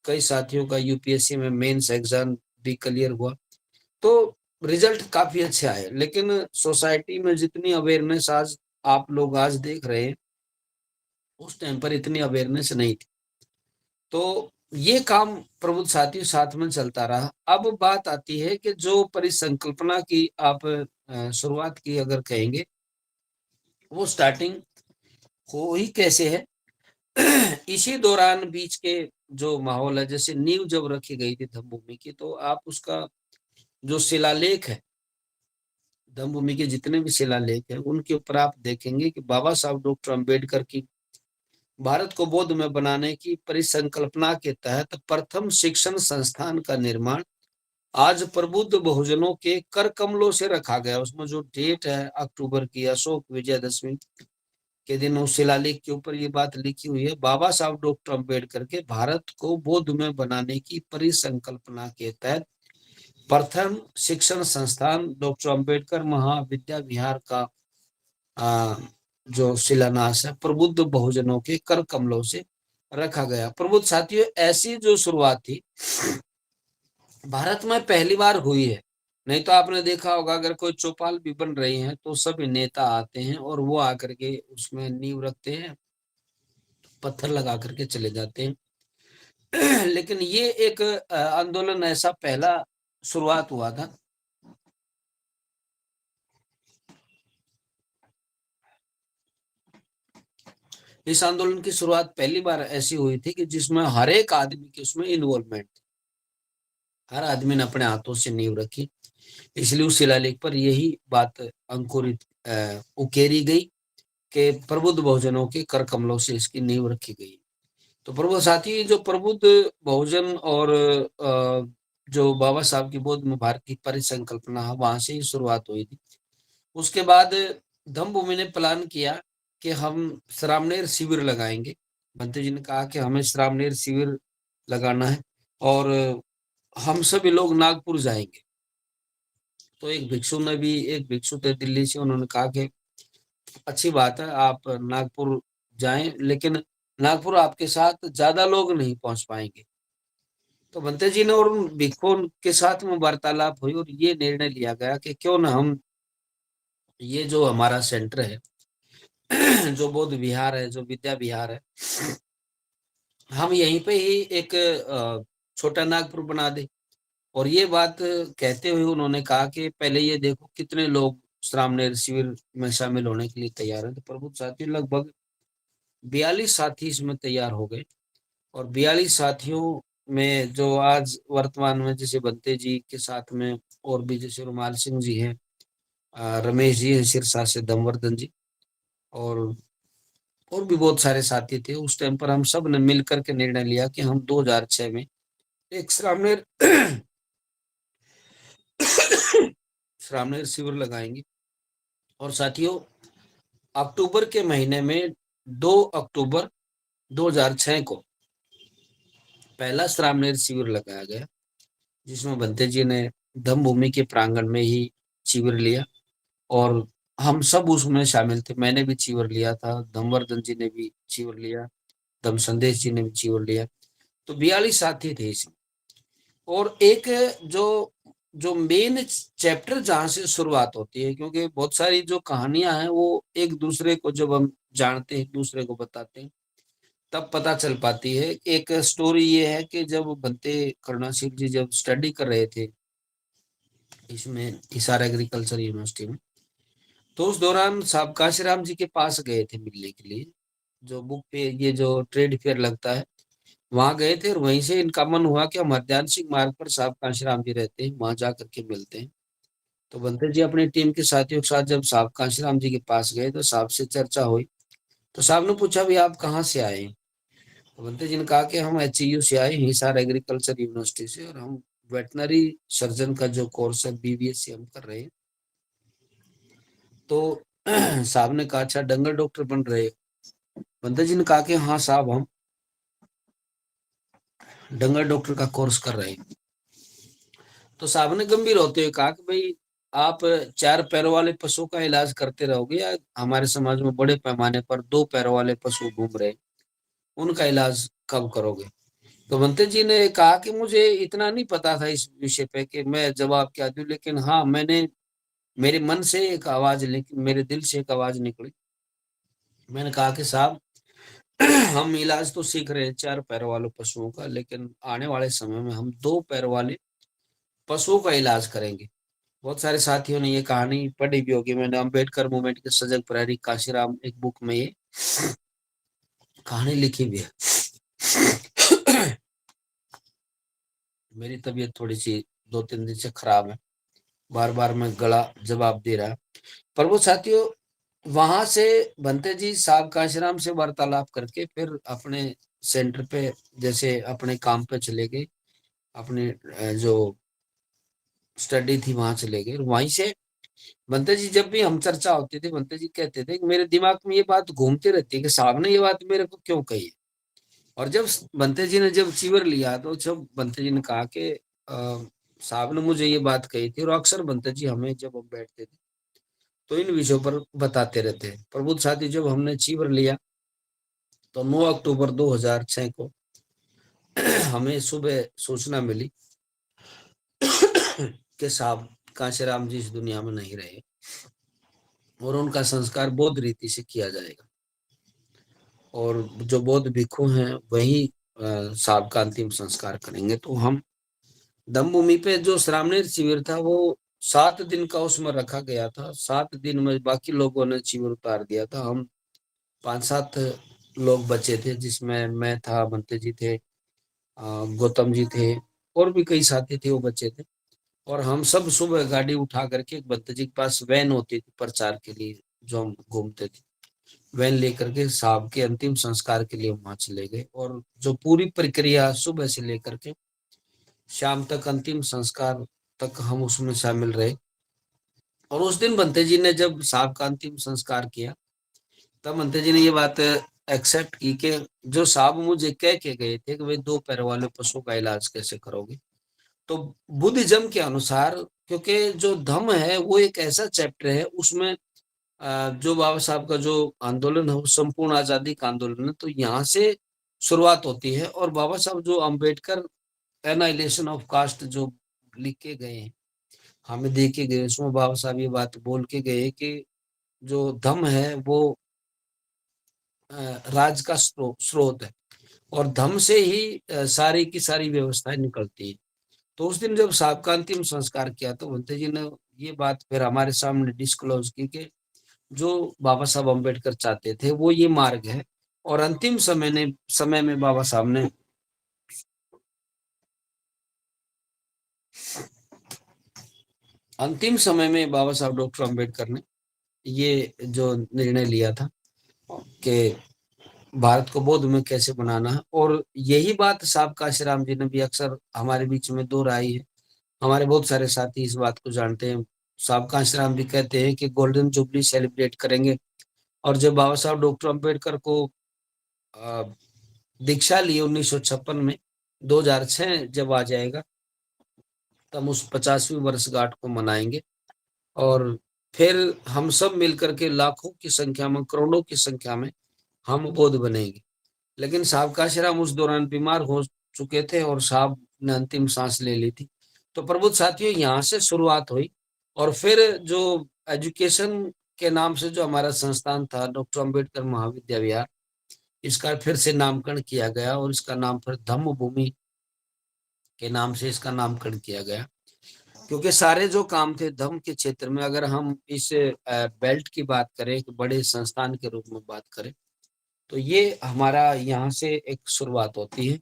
कई साथियों का यूपीएससी में मेंस एग्जाम भी क्लियर हुआ। तो रिजल्ट काफी अच्छे आए, लेकिन सोसाइटी में जितनी अवेयरनेस आज आप लोग आज देख रहे हैं, उस टाइम पर इतनी अवेयरनेस नहीं थी। तो ये काम प्रबुद्ध साथियों साथ में चलता रहा। अब बात आती है कि जो परिसंकल्पना की आप शुरुआत की अगर कहेंगे, वो स्टार्टिंग हो ही कैसे है। इसी दौरान बीच के जो माहौल है, जैसे नींव जब रखी गई थी धम्मभूमि की, तो आप उसका जो शिलालेख है, धम्मभूमि के जितने भी शिलालेख है, उनके ऊपर आप देखेंगे कि बाबा साहब डॉक्टर अंबेडकर की भारत को बौद्धमय बनाने की परिसंकल्पना के तहत प्रथम शिक्षण संस्थान का निर्माण आज प्रबुद्ध बहुजनों के कर कमलों से रखा गया। उसमें जो डेट है अक्टूबर की, अशोक विजयदशमी के दिन उस शिलालेख के ऊपर ये बात लिखी हुई है। बाबा साहब डॉक्टर अम्बेडकर के भारत को बौद्धमय बनाने की परिसंकल्पना के तहत प्रथम शिक्षण संस्थान डॉक्टर अम्बेडकर महाविद्या विहार का जो शिलान्यास है प्रबुद्ध बहुजनों के कर कमलों से रखा गया। प्रबुद्ध साथियों, ऐसी जो शुरुआत थी भारत में पहली बार हुई है। नहीं तो आपने देखा होगा अगर कोई चौपाल भी बन रही है तो सभी नेता आते हैं और वो आकर के उसमें नींव रखते हैं, पत्थर लगा करके चले जाते हैं। लेकिन ये एक आंदोलन ऐसा पहला शुरुआत हुआ था। इस आंदोलन की शुरुआत पहली बार ऐसी हुई थी कि जिसमें हर एक आदमी की उसमें इन्वॉल्वमेंट, हर आदमी ने अपने हाथों से नींव रखी। इसलिए उस शिलालेख पर यही बात अंकुरित उकेरी गई कि प्रबुद्ध बहुजनों के कर कमलों से इसकी नींव रखी गई। तो प्रबुद्ध साथी, जो प्रबुद्ध बहुजन और जो बाबा साहब की बौद्ध में भारत की परिसंकल्पना है वहां से ही शुरुआत हुई थी। उसके बाद धम्मभूमि ने प्लान किया कि हम श्रामणेर शिविर लगाएंगे। बंते जी ने कहा कि हमें श्रामणेर शिविर लगाना है और हम सभी लोग नागपुर जाएंगे। तो एक भिक्षु थे दिल्ली से, उन्होंने कहा कि अच्छी बात है आप नागपुर जाएं, लेकिन नागपुर आपके साथ ज्यादा लोग नहीं पहुंच पाएंगे। तो बंते जी ने और उन भिक्षुओं के साथ में वार्तालाप हुई और ये निर्णय लिया गया कि क्यों ना हम ये जो हमारा सेंटर है, जो बौद्ध विहार है, जो विद्या विहार है, हम यहीं पे ही एक छोटा नागपुर बना दे। और ये बात कहते हुए उन्होंने कहा कि पहले ये देखो कितने लोग श्रामणेर शिविर में शामिल होने के लिए तैयार हैं। तो प्रबुद्ध साथी लगभग 42 साथी इसमें तैयार हो गए। और 42 साथियों में जो आज वर्तमान में जैसे बंते जी के साथ में और भी जैसे रुमाल सिंह जी हैं, रमेश जी हैं सिरसा से, दमवर्धन जी, और भी बहुत सारे साथी थे। उस टाइम पर हम सब ने मिल करके निर्णय लिया कि हम 2006 में एक श्रामणेर श्रामणेर शिविर लगाएंगे। और साथियों, अक्टूबर के महीने में 2 अक्टूबर 2006 को पहला श्रामणेर शिविर लगाया गया, जिसमें बंते जी ने धम्मभूमि के प्रांगण में ही शिविर लिया और हम सब उसमें शामिल थे। मैंने भी शिविर लिया था, धमवर्धन जी ने भी शिविर लिया, धम संदेश जी ने भी शिविर लिया। तो 42 साथी थे इसमें। और एक जो जो मेन चैप्टर जहां से शुरुआत होती है, क्योंकि बहुत सारी जो कहानियां हैं वो एक दूसरे को जब हम जानते हैं, एक दूसरे को बताते हैं, तब पता चल पाती है। एक स्टोरी ये है कि जब बंते करुणाशिव जी जब स्टडी कर रहे थे इसमें हिसार एग्रीकल्चर यूनिवर्सिटी में, तो उस दौरान साहब काशीराम जी के पास गए थे मिलने के लिए। जो बुक पे ये जो ट्रेड फेयर लगता है वहां गए थे और वहीं से इनका मन हुआ कि हम हरध्यान सिंह मार्ग पर साहब कांशीराम जी रहते हैं, वहां जा करके मिलते हैं। तो बंते जी अपनी टीम के साथियों के साथ जब साहब कांशीराम जी के पास गए तो साहब से चर्चा हुई। तो साहब ने पूछा भी आप कहाँ से आए हैं। तो बंते जी ने कहा कि हम HEU से आए, हिसार एग्रीकल्चर यूनिवर्सिटी से, और हम वेटनरी सर्जन का जो कोर्स है BVSC हम कर रहे हैं। तो साहब ने कहा अच्छा डंगल डॉक्टर बन रहे हैं। बंते जी ने कहा कि हाँ साहब हम डंगल डॉक्टर का कोर्स कर रहे हैं। तो साहब ने गंभीर होते हुए कहा कि भाई आप 4 पैरों वाले पशु का इलाज करते रहोगे या हमारे समाज में बड़े पैमाने पर 2 पैरों वाले पशु घूम रहे, उनका इलाज कब करोगे। तो बंते जी ने कहा कि मुझे इतना नहीं पता था इस विषय पे कि मैं जवाब क्या दूं, लेकिन हाँ मैंने, मेरे मन से एक आवाज, लेकिन मेरे दिल से एक आवाज निकली। मैंने कहा कि साहब हम इलाज तो सीख रहे हैं 4 पैरों वाले पशुओं का, लेकिन आने वाले समय में हम 2 पैरों वाले पशुओं का इलाज करेंगे। बहुत सारे साथियों ने ये कहानी पढ़ी भी होगी, मैंने अम्बेडकर मूवमेंट के सजग प्रहरी काशीराम एक बुक में ये कहानी लिखी भी है। मेरी तबीयत थोड़ी सी 2-3 दिन से खराब है, बार बार मैं गला जवाब दे रहा है। पर वो साथियों वहां से बनते जी साहब कांशीराम से वार्तालाप करके फिर अपने सेंटर पे, जैसे अपने काम पे चले गए, अपने जो स्टडी थी वहां चले गए। वहीं से बनते जी, जब भी हम चर्चा होती थी, बनते जी कहते थे कि मेरे दिमाग में ये बात घूमती रहती है कि साहब ने ये बात मेरे को क्यों कही है। और जब बनते जी ने जब चीवर लिया, तो जब बनते जी ने कहा कि साहब ने मुझे ये बात कही थी, और अक्सर बनते जी हमें जब हम बैठते थे तो इन विषयों पर बताते रहते हैं। प्रबुद्ध साथी, जब हमने चीवर लिया तो 9 अक्टूबर 2006 को हमें सुबह सूचना मिली कि साहब कांशीराम जी इस दुनिया में नहीं रहे, और उनका संस्कार बौद्ध रीति से किया जाएगा, और जो बौद्ध भिक्षु हैं वही साहब का अंतिम संस्कार करेंगे। तो हम दमभूमि पे जो श्रामणेर शिविर था, वो 7 दिन का उसमें रखा गया था। 7 दिन में बाकी लोगों ने शिविर उतार दिया था। हम 5-7 लोग बचे थे, जिसमें मैं था, बंते जी थे, गौतम जी थे, और भी कई साथी थे वो बचे थे। और हम सब सुबह गाड़ी उठा करके, बंते जी के पास वैन होती थी प्रचार के लिए, जो हम घूमते थे, वैन लेकर के साहब के अंतिम संस्कार के लिए वहां चले गए। और जो पूरी प्रक्रिया सुबह से लेकर के शाम तक, अंतिम संस्कार तक हम उसमें शामिल रहे। और उस दिन बंते जी ने जब साहब का अंतिम संस्कार किया, तब बंते जी ने ये बात एक्सेप्ट की कि जो साहब मुझे कह के गए थे कि भाई 2 पैर वाले पशु का इलाज कैसे करोगे, तो बुद्धिज्म के अनुसार, क्योंकि जो धम्म है वो एक ऐसा चैप्टर है, उसमें जो बाबा साहब का जो आंदोलन है वो संपूर्ण आजादी का आंदोलन है, तो यहाँ से शुरुआत होती है। और बाबा साहब जो अम्बेडकर एनाइलेशन ऑफ कास्ट जो लिख के गए हैं, हमें दे के गए, उसमें बाबा साहब ये बात बोल के गए कि जो धम्म है वो राज का स्रोत है, और धम्म से ही सारी की सारी व्यवस्थाएं निकलती है। तो उस दिन जब साहब का अंतिम संस्कार किया, तो भंते जी ने ये बात फिर हमारे सामने डिस्क्लोज की कि जो बाबा साहब अम्बेडकर चाहते थे वो ये मार्ग है। और अंतिम समय में बाबा साहब ने अंतिम समय में बाबा साहब डॉक्टर अम्बेडकर ने ये जो निर्णय लिया था कि भारत को बौद्ध में कैसे बनाना है, और यही बात साहब काशीराम जी ने भी अक्सर हमारे बीच में दोहराई है। हमारे बहुत सारे साथी इस बात को जानते हैं। साहब काशीराम भी कहते हैं कि गोल्डन जुबली सेलिब्रेट करेंगे, और जब बाबा साहब डॉक्टर अम्बेडकर को अ, दीक्षा ली 1956 में, 2006 जब आ जाएगा, तब उस 50वीं वर्षगांठ को मनाएंगे। और फिर हम सब मिलकर के लाखों की संख्या में, करोड़ों की संख्या में हम बौद्ध बनेंगे। लेकिन साहब काशीराम उस दौरान बीमार हो चुके थे, और साहब ने अंतिम सांस ले ली थी। तो प्रबुद्ध साथियों, यहाँ से शुरुआत हुई। और फिर जो एजुकेशन के नाम से जो हमारा संस्थान था, डॉक्टर अम्बेडकर महाविद्यालय, इसका फिर से नामकरण किया गया, और इसका नाम फिर धम्म भूमि के नाम से इसका नामकरण किया गया। क्योंकि सारे जो काम थे धम्म के क्षेत्र में, अगर हम इस बेल्ट की बात करें, एक बड़े संस्थान के रूप में बात करें, तो ये हमारा यहाँ से एक शुरुआत होती है।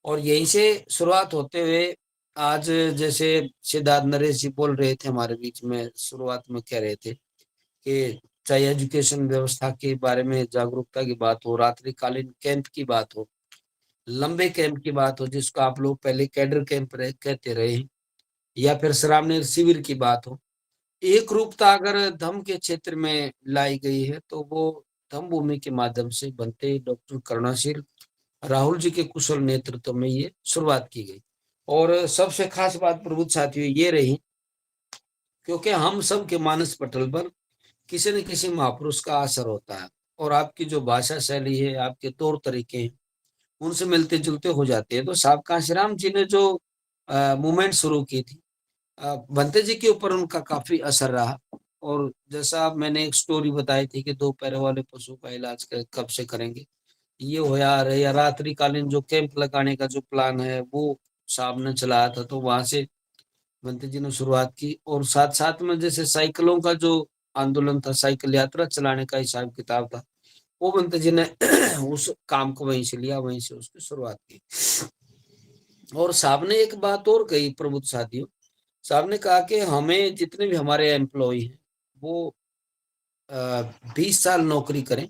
और यहीं से शुरुआत होते हुए आज, जैसे सिद्धार्थ नरेश जी बोल रहे थे हमारे बीच में, शुरुआत में कह रहे थे कि चाहे एजुकेशन व्यवस्था के बारे में जागरूकता की बात हो, रात्रिकालीन कैंप की बात हो, लंबे कैंप की बात हो, जिसको आप लोग पहले कैडर कैंप कहते रहे हैं, या फिर श्रावणीर शिविर की बात हो, एक रूपता अगर धम्म के क्षेत्र में लाई गई है, तो वो धम्म भूमि के माध्यम से बनते डॉक्टर करुणाशील राहुल जी के कुशल नेतृत्व में ये शुरुआत की गई। और सबसे खास बात प्रबुद्ध साथियों ये रही, क्योंकि हम सब के मानस पटल पर किसी न किसी महापुरुष का असर होता है, और आपकी जो भाषा शैली है, आपके तौर तरीके हैं, उनसे मिलते जुलते हो जाते हैं। तो साहब कांशीराम जी ने जो मूवमेंट शुरू की थी, भंते जी के ऊपर उनका काफी असर रहा। और जैसा मैंने एक स्टोरी बताई थी कि 2 पैरों वाले पशु का इलाज कब से करेंगे, ये हो यार, या रात्रिकालीन जो कैंप लगाने का जो प्लान है वो साहब ने चलाया था, तो वहां से भंते जी ने शुरुआत की। और साथ साथ में जैसे साइकिलों का जो आंदोलन था, साइकिल यात्रा चलाने का हिसाब किताब था, वो भंते जी ने उस काम को वहीं से लिया, वहीं से उसकी शुरुआत की। और साहब ने एक बात और कही प्रबुद्ध साथियों, साहब ने कहा कि हमें जितने भी हमारे एम्प्लॉय हैं, वो 20 साल नौकरी करें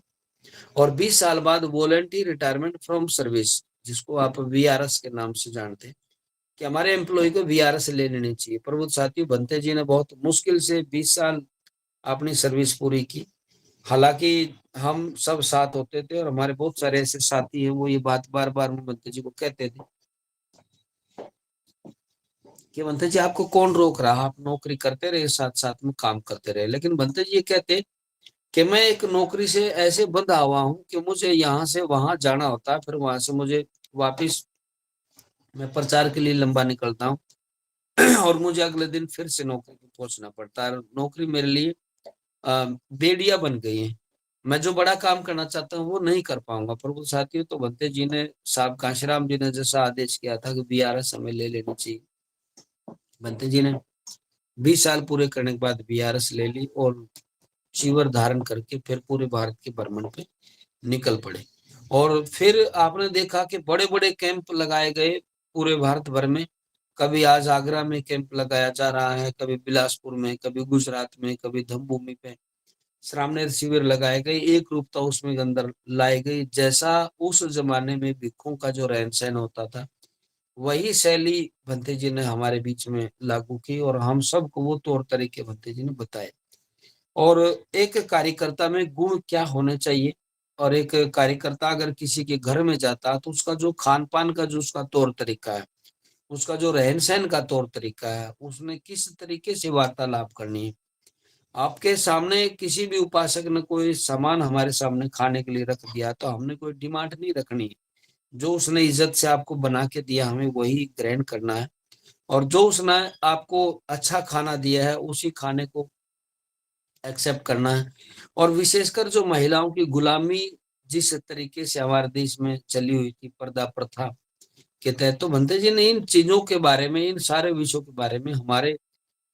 और 20 साल बाद वॉलंटरी रिटायरमेंट फ्रॉम सर्विस, जिसको आप वीआरएस के नाम से जानते हैं, कि हमारे एम्प्लॉय को वीआरएस ले लेनी चाहिए। पर वो साथियों, बनते जी ने बहुत मुश्किल से 20 साल अपनी सर्विस पूरी की। हालांकि हम सब साथ होते थे और हमारे बहुत सारे ऐसे साथी हैं, वो ये बात बार बार बनते जी को कहते थे कि बनते जी आपको कौन रोक रहा, आप नौकरी करते रहे, साथ साथ में काम करते रहे। लेकिन बनते जी ये कहते कि मैं एक नौकरी से ऐसे बंधा हुआ हूं कि मुझे यहाँ से वहां जाना होता है, फिर वहां से मुझे वापिस मैं प्रचार के लिए लंबा निकलता हूँ और मुझे अगले दिन फिर से नौकरी पे पहुंचना पड़ता है। नौकरी मेरे लिए बेड़िया बन गई है। मैं जो बड़ा काम करना चाहता हूँ वो नहीं कर पाऊंगा। प्रभु साथियों, तो बनते जी ने, साहब कांशीराम जी ने जैसा आदेश किया था कि बीआरएस हमें ले लेनी चाहिए, बनते जी ने 20 साल पूरे करने के बाद बीआरएस ले ली और चीवर धारण करके फिर पूरे भारत के भ्रमण पे निकल पड़े। और फिर आपने देखा कि बड़े बड़े कैंप लगाए गए पूरे भारत भर में। कभी आज आगरा में कैंप लगाया जा रहा है, कभी बिलासपुर में, कभी गुजरात में, कभी धमभूमि पे श्रामणेर शिविर लगाए गए। एक रूपता उसमें अंदर लाई गई, जैसा उस जमाने में भिक्षुओं का जो रहन सहन होता था, वही शैली भंते जी ने हमारे बीच में लागू की और हम सबको वो तौर तरीके भंते जी ने बताए। और एक कार्यकर्ता में गुण क्या होने चाहिए, और एक कार्यकर्ता अगर किसी के घर में जाता तो उसका जो खान पान का जो उसका तौर तरीका है, उसका जो रहन सहन का तौर तरीका है, उसने किस तरीके से वार्तालाप करनी है। आपके सामने किसी भी उपासक ने कोई सामान हमारे सामने खाने के लिए रख दिया तो हमने कोई डिमांड नहीं रखनी है। जो उसने इज्जत से आपको बना के दिया, हमें वही ग्रहण करना है। और जो उसने आपको अच्छा खाना दिया है, उसी खाने को एक्सेप्ट करना है। और विशेषकर जो महिलाओं की गुलामी जिस तरीके से हमारे देश में चली हुई थी, पर्दा प्रथा के तहत, तो भंते जी ने इन चीजों के बारे में, इन सारे विषयों के बारे में हमारे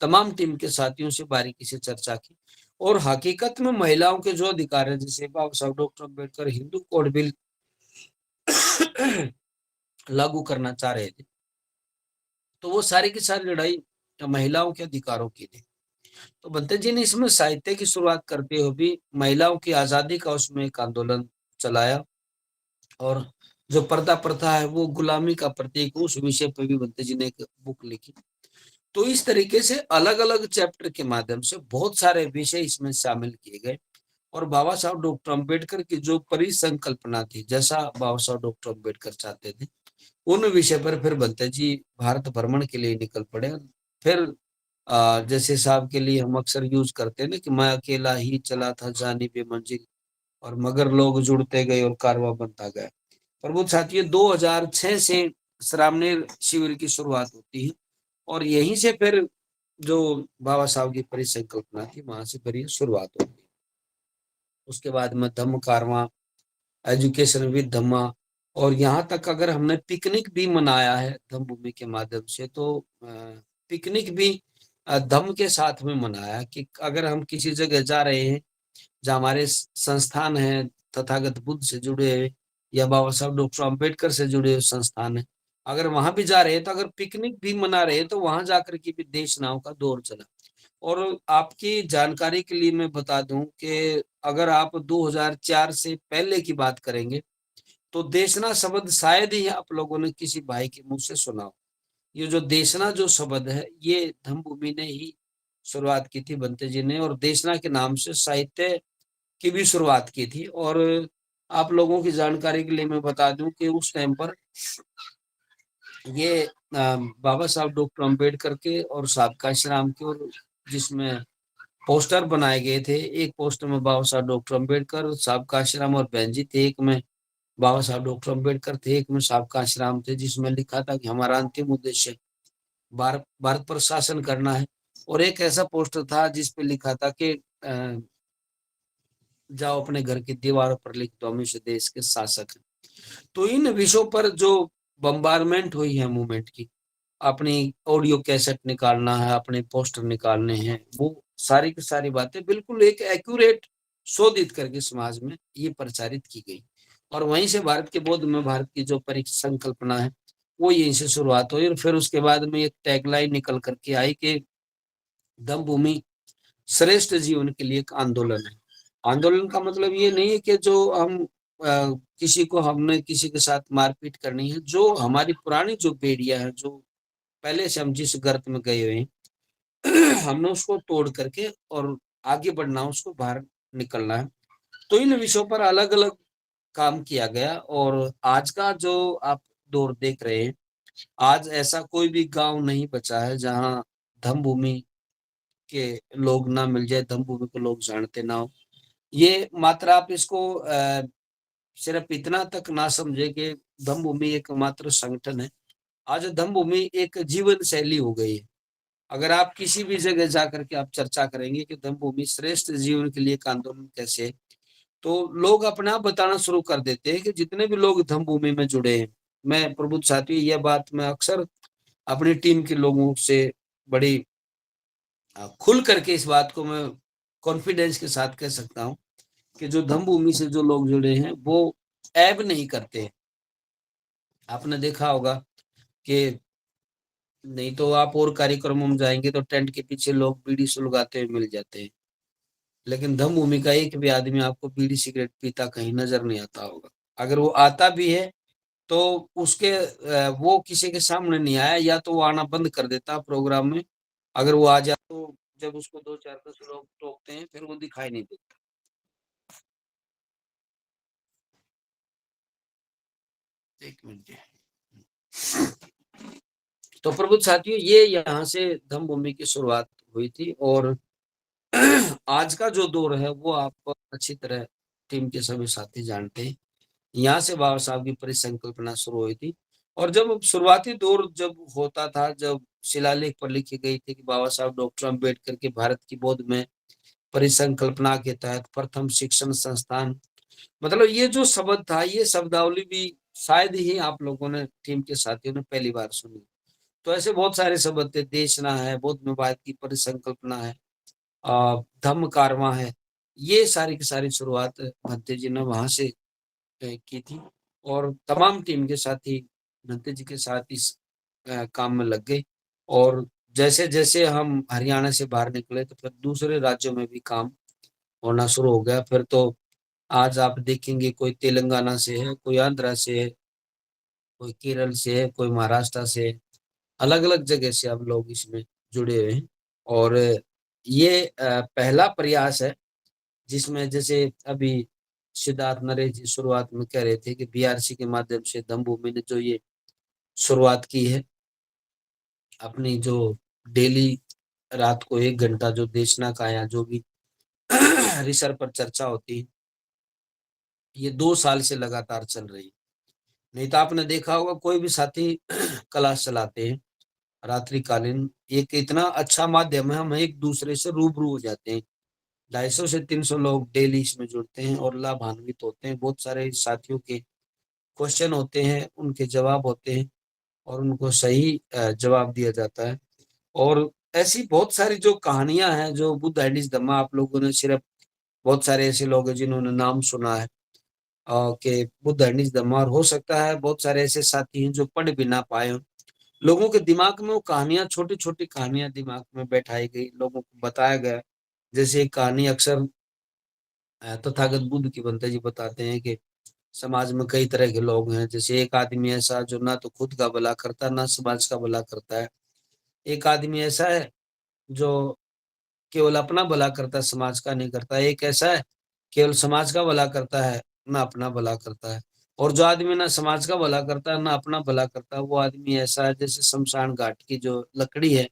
तमाम टीम के साथियों से बारीकी से चर्चा की। और हकीकत में महिलाओं के जो अधिकार है, जैसे बाबा साहब doctor Ambedkar Hindu code bill लागू करना चाह रहे थे, तो वो सारी की सारी लड़ाई महिलाओं के अधिकारों की थी। तो बंते जी ने इसमें साहित्य की शुरुआत करते हुए भी महिलाओं की आजादी का उसमें एक आंदोलन चलाया। और जो पर्दा प्रथा है वो गुलामी का प्रतीक, उस विषय पर भी बंते जी ने एक बुक लिखी। तो इस तरीके से अलग अलग चैप्टर के माध्यम से बहुत सारे विषय इसमें शामिल किए गए। और बाबा साहब डॉक्टर अम्बेडकर की जो परिसंकल्पना थी, जैसा बाबा साहब डॉक्टर अम्बेडकर चाहते थे, उन विषय पर फिर बंते जी भारत भ्रमण के लिए निकल पड़े। फिर जैसे साहब के लिए हम अक्सर यूज करते हैं ना कि मैं अकेला ही चला था जानी बे मंजिल, और मगर लोग जुड़ते गए और कारवां बनता गया। पर वो साथियों, 2006 से श्रामणेर शिविर की शुरुआत होती है और यहीं से फिर जो बाबा साहब की परिसंकल्पना थी, वहां से फिर ये शुरुआत होती है। उसके बाद में धम्म कारवां, एजुकेशन विद धम्मा, और यहाँ तक अगर हमने पिकनिक भी मनाया है धम्म के माध्यम से, तो पिकनिक भी धम्म के साथ में मनाया। कि अगर हम किसी जगह जा रहे हैं जहाँ हमारे संस्थान है तथागत बुद्ध से जुड़े हुए, या बाबा साहब डॉक्टर अम्बेडकर से जुड़े हुए संस्थान है, अगर वहां भी जा रहे हैं, तो अगर पिकनिक भी मना रहे हैं, तो वहां जाकर के भी देश नाव का दौर चला। और आपकी जानकारी के लिए मैं बता दूं कि अगर आप 2004 से पहले की बात करेंगे, तो देशना शब्द शायद ही आप लोगों ने किसी भाई के मुंह से सुना हो। ये जो देशना जो शब्द है, ये धम्मभूमि ने ही शुरुआत की थी बंते जी ने, और देशना के नाम से साहित्य की भी शुरुआत की थी। और आप लोगों की जानकारी के लिए मैं बता दूं कि उस टाइम पर ये बाबा साहब डॉक्टर अम्बेडकर के और साहब कांशीराम के, और जिसमें पोस्टर बनाए गए थे, एक पोस्टर में बाबा साहब डॉक्टर अम्बेडकर, साहब कांशीराम और बहन जी थे, एक में बाबा साहब डॉक्टर अम्बेडकर थे, एक में साहब कांशीराम थे, जिसमें लिखा था कि हमारा अंतिम उद्देश्य भारत पर शासन करना है। और एक ऐसा पोस्टर था जिसपे लिखा था कि जाओ अपने घर की दीवारों पर लिख दो, हम इस देश के शासक हैं। तो इन विषयों पर जो बम्बारमेंट हुई है मूवमेंट की, अपनी ऑडियो कैसेट निकालना है, अपने पोस्टर निकालने हैं, वो सारी की सारी बातें बिल्कुल एक एक्यूरेट शोधित करके समाज में ये प्रचारित की गई। और वहीं से भारत के बौद्ध में भारत की जो परिसंकल्पना है, वो यहीं से शुरुआत हुई। और फिर उसके बाद में एक टैगलाइन निकल करके आई कि दम भूमि श्रेष्ठ जीवन के लिए एक आंदोलन है। आंदोलन का मतलब ये नहीं है कि जो हम किसी को हमने किसी के साथ मारपीट करनी है। जो हमारी पुरानी जो बेड़ियां हैं, जो पहले से हम जिस गर्त में गए हुए हैं हमने उसको तोड़ करके और आगे बढ़ना, उसको बाहर निकलना है। तो इन विषयों पर अलग अलग काम किया गया। और आज का जो आप दौर देख रहे हैं, आज ऐसा कोई भी गांव नहीं बचा है जहां धम्म भूमि के लोग ना मिल जाए, धम्म भूमि को लोग जानते ना हो। ये मात्र आप इसको सिर्फ इतना तक ना समझे कि धम्म भूमि एक मात्र संगठन है। आज धम्म भूमि एक जीवन शैली हो गई है। अगर आप किसी भी जगह जाकर के आप चर्चा करेंगे कि धम्म भूमि श्रेष्ठ जीवन के लिए एक आंदोलन कैसे है, तो लोग अपने आप बताना शुरू कर देते हैं कि जितने भी लोग धम्म भूमि में जुड़े हैं। मैं प्रबुद्ध साथी, यह बात मैं अक्सर अपनी टीम के लोगों से बड़ी खुल करके इस बात को मैं कॉन्फिडेंस के साथ कह सकता हूँ कि जो धम्म भूमि से जो लोग जुड़े हैं वो ऐब नहीं करते। आपने देखा होगा कि नहीं तो आप और कार्यक्रमों में जाएंगे तो टेंट के पीछे लोग बीड़ी सुलगाते हुए मिल जाते हैं, लेकिन धम्म भूमि का एक भी आदमी आपको बीड़ी सिगरेट पीता कहीं नजर नहीं आता होगा। अगर वो आता भी है तो उसके वो किसी के सामने नहीं आया, या तो वो आना बंद कर देता प्रोग्राम में। अगर वो आ जाए तो जब उसको दो चार दस लोग टोकते हैं फिर वो दिखाई नहीं देता। एक मिनट। तो प्रबुद्ध साथियों, ये यहाँ से धम्म भूमि की शुरुआत हुई थी। और आज का जो दौर है वो आप अच्छी तरह टीम के सभी साथी जानते हैं। यहाँ से बाबा साहब की परिसंकल्पना शुरू हुई थी। और जब शुरुआती दौर जब होता था, जब शिलालेख पर लिखी गई थी कि बाबा साहब डॉक्टर अम्बेडकर के भारत की बौद्ध में परिसंकल्पना के तहत प्रथम शिक्षण संस्थान, मतलब ये जो शब्द था, ये शब्दावली भी शायद ही आप लोगों ने टीम के साथियों ने पहली बार सुनी। तो ऐसे बहुत सारे शब्द थे, देशना है, बौद्ध में भारत की परिसंकल्पना है, धम्म कारवां है। ये सारी की सारी शुरुआत भंते जी ने वहां से की थी। और तमाम टीम के साथी भंते जी के साथ इस काम में लग गए। और जैसे जैसे हम हरियाणा से बाहर निकले तो फिर दूसरे राज्यों में भी काम होना शुरू हो गया। फिर तो आज आप देखेंगे कोई तेलंगाना से है, कोई आंध्रा से है, कोई केरल से है, कोई महाराष्ट्र से है। अलग अलग जगह से अब लोग इसमें जुड़े हुए हैं। और ये पहला प्रयास है जिसमें जैसे अभी सिद्धार्थ नरेश जी शुरुआत में कह रहे थे कि बीआरसी के माध्यम से धम्म भूमि ने जो ये शुरुआत की है, अपनी जो डेली रात को 1 घंटा जो देशना का या जो भी रिसर पर चर्चा होती है, ये 2 साल से लगातार चल रही है। नहीं तो आपने देखा होगा कोई भी साथी क्लास चलाते हैं रात्रिकालीन, एक इतना अच्छा माध्यम है, हम एक दूसरे से रूबरू हो जाते हैं। 250 से 300 लोग डेली इसमें जुड़ते हैं और लाभान्वित होते हैं। बहुत सारे साथियों के क्वेश्चन होते हैं, उनके जवाब होते हैं और उनको सही जवाब दिया जाता है। और ऐसी बहुत सारी जो कहानियां हैं, जो बुद्ध एंड धम्मा, आप लोगों ने सिर्फ बहुत सारे ऐसे लोग हैं जिन्होंने नाम सुना है कि बुद्ध एंड धम्मा, और हो सकता है बहुत सारे ऐसे साथी हैं जो पढ़ भी ना पाए हों। लोगों के दिमाग में वो कहानियां, छोटी छोटी कहानियां दिमाग में बैठाई गई, लोगों को बताया गया। जैसे एक कहानी अक्सर तथागत बुद्ध की बनते जी बताते हैं कि समाज में कई तरह के लोग हैं। जैसे एक आदमी ऐसा जो ना तो खुद का भला करता ना समाज का भला करता है। एक आदमी ऐसा है जो केवल अपना भला करता है, समाज का नहीं करता। एक ऐसा है केवल समाज का भला करता है, ना अपना भला करता है। और जो आदमी ना समाज का भला करता है ना अपना भला करता है, वो आदमी ऐसा है जैसे शमशान घाट की जो लकड़ी है,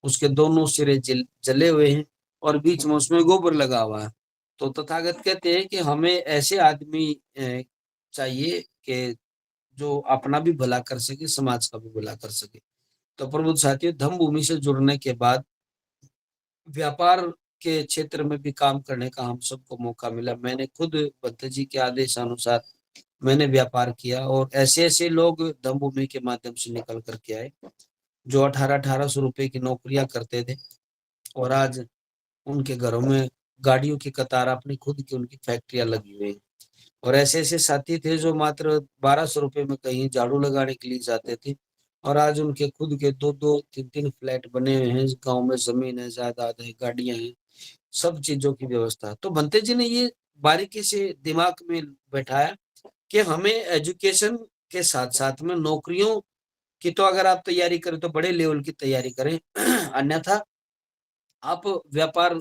उसके दोनों सिरे जले हुए हैं और बीच में उसमें गोबर लगा हुआ है। तो तथागत कहते हैं कि हमें ऐसे आदमी चाहिए कि जो अपना भी भला कर सके, समाज का भी भला कर सके। तो प्रबुद्ध साथियों, धम्म भूमि से जुड़ने के बाद व्यापार के क्षेत्र में भी काम करने का हम सबको मौका मिला। मैंने खुद भट्ट जी के आदेश अनुसार मैंने व्यापार किया और ऐसे ऐसे लोग धम्म भूमि के माध्यम से निकल करके आए जो 1800-1800 रुपए की नौकरियां करते थे और आज उनके घरों में गाड़ियों की कतार, अपनी खुद की उनकी फैक्ट्रियां लगी हुई हैं। और ऐसे ऐसे साथी थे जो मात्र 1200 रुपए में कहीं झाड़ू लगाने के लिए जाते थे और आज उनके खुद के 2-2 3-3 फ्लैट बने हुए हैं। गांव में जमीन है, जायदाद है, गाड़ियां हैं, सब चीजों की व्यवस्था। तो भंते जी ने ये बारीकी से दिमाग में बैठाया कि हमें एजुकेशन के साथ साथ में नौकरियों की तो अगर आप तैयारी करें तो बड़े लेवल की तैयारी करें अन्यथा आप व्यापार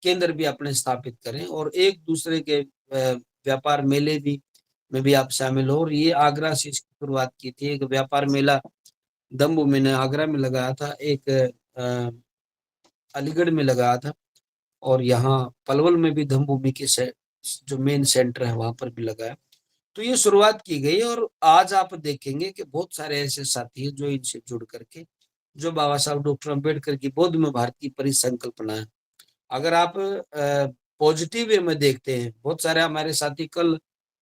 केंद्र भी अपने स्थापित करें और एक दूसरे के व्यापार मेले भी में भी आप शामिल हो। और ये आगरा से इसकी शुरुआत की थी। एक व्यापार मेला दम्बू मैंने आगरा में लगाया था, एक अलीगढ़ में लगाया था, और यहाँ पलवल में भी धम्मभूमि के जो मेन सेंटर है वहां पर भी लगाया। तो ये शुरुआत की गई और आज आप देखेंगे कि बहुत सारे ऐसे साथी हैं जो इनसे जुड़ करके जो बाबा साहब डॉक्टर अम्बेडकर की बौद्ध में भारत की परिसंकल्पना है, अगर आप पॉजिटिव वे में देखते हैं, बहुत सारे हमारे साथी कल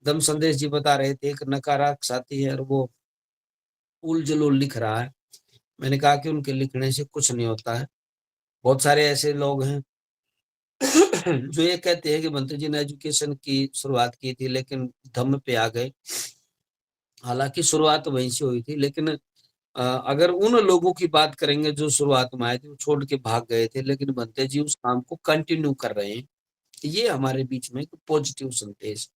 दम संदेश जी बता रहे थे, एक नकारात्मक साथी है और वो उल जलूल लिख रहा है। मैंने कहा कि उनके लिखने से कुछ नहीं होता है। बहुत सारे ऐसे लोग हैं जो ये कहते हैं कि बंते जी ने एजुकेशन की शुरुआत की थी लेकिन धम्म पे आ गए। हालांकि शुरुआत वहीं से हुई थी, लेकिन अगर उन लोगों की बात करेंगे जो शुरुआत में आए थे, वो छोड़ के भाग गए थे, लेकिन बंते जी उस काम को कंटिन्यू कर रहे हैं। ये हमारे बीच में एक पॉजिटिव संदेश,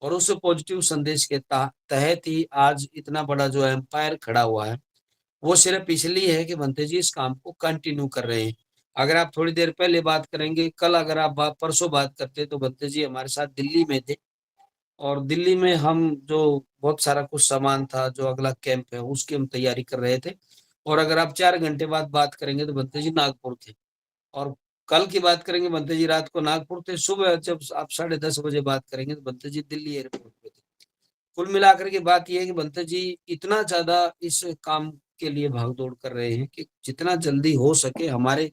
और उस पॉजिटिव संदेश के तहत ही आज इतना बड़ा जो एम्पायर खड़ा हुआ है, वो सिर्फ इसलिए है कि बंते जी इस काम को कंटिन्यू कर रहे हैं। अगर आप थोड़ी देर पहले बात करेंगे, कल अगर आप परसों बात करते तो बंते जी हमारे साथ दिल्ली में थे, और दिल्ली में हम जो बहुत सारा कुछ सामान था, जो अगला कैंप है उसकी हम तैयारी कर रहे थे। और अगर आप 4 घंटे बाद बात करेंगे तो बंते जी नागपुर थे, और कल की बात करेंगे बंते जी रात को नागपुर थे, सुबह जब आप 10:30 बजे बात करेंगे तो बंते जी दिल्ली एयरपोर्ट पे थे। कुल मिलाकर के बात यह है कि बंते जी इतना ज्यादा इस काम के लिए भागदौड़ कर रहे हैं कि जितना जल्दी हो सके हमारे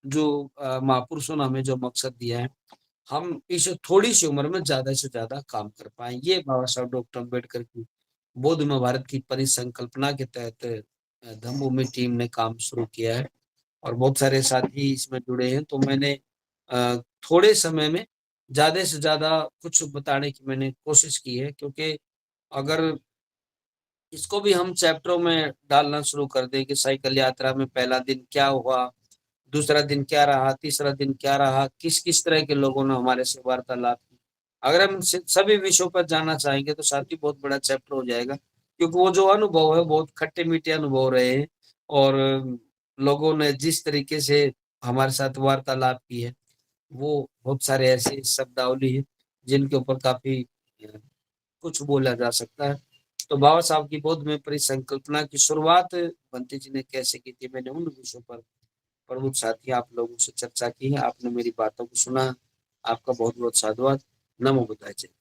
जो महापुरुषों ने हमें जो मकसद दिया है, हम इस थोड़ी सी उम्र में ज्यादा से ज्यादा काम कर पाए। ये बाबा साहब डॉक्टर अम्बेडकर की बौद्ध में भारत की परिसंकल्पना के तहत धम्मभूमि टीम ने काम शुरू किया है, और बहुत सारे साथी इसमें जुड़े हैं। तो मैंने अ, थोड़े समय में ज्यादा से ज्यादा कुछ बताने की मैंने कोशिश की है, क्योंकि अगर इसको भी हम चैप्टरों में डालना शुरू कर दें कि साइकिल यात्रा में पहला दिन क्या हुआ, दूसरा दिन क्या रहा, तीसरा दिन क्या रहा, किस किस तरह के लोगों ने हमारे से वार्तालाप की, अगर हम सभी विषयों पर जानना चाहेंगे तो साथ ही बहुत बड़ा चैप्टर हो जाएगा। क्योंकि वो जो अनुभव है बहुत खट्टे मीठे अनुभव रहे हैं, और लोगों ने जिस तरीके से हमारे साथ वार्तालाप की है, वो बहुत सारे ऐसे शब्दावली है जिनके ऊपर काफी कुछ बोला जा सकता है। तो बाबा साहब की बौद्ध में परिसंकल्पना की शुरुआत बंटी जी ने कैसे की थी, मैंने उन विषयों पर प्रमुख साथी आप लोगों से चर्चा की है। आपने मेरी बातों को सुना, आपका बहुत बहुत साधुवाद। नमो बुद्धाय।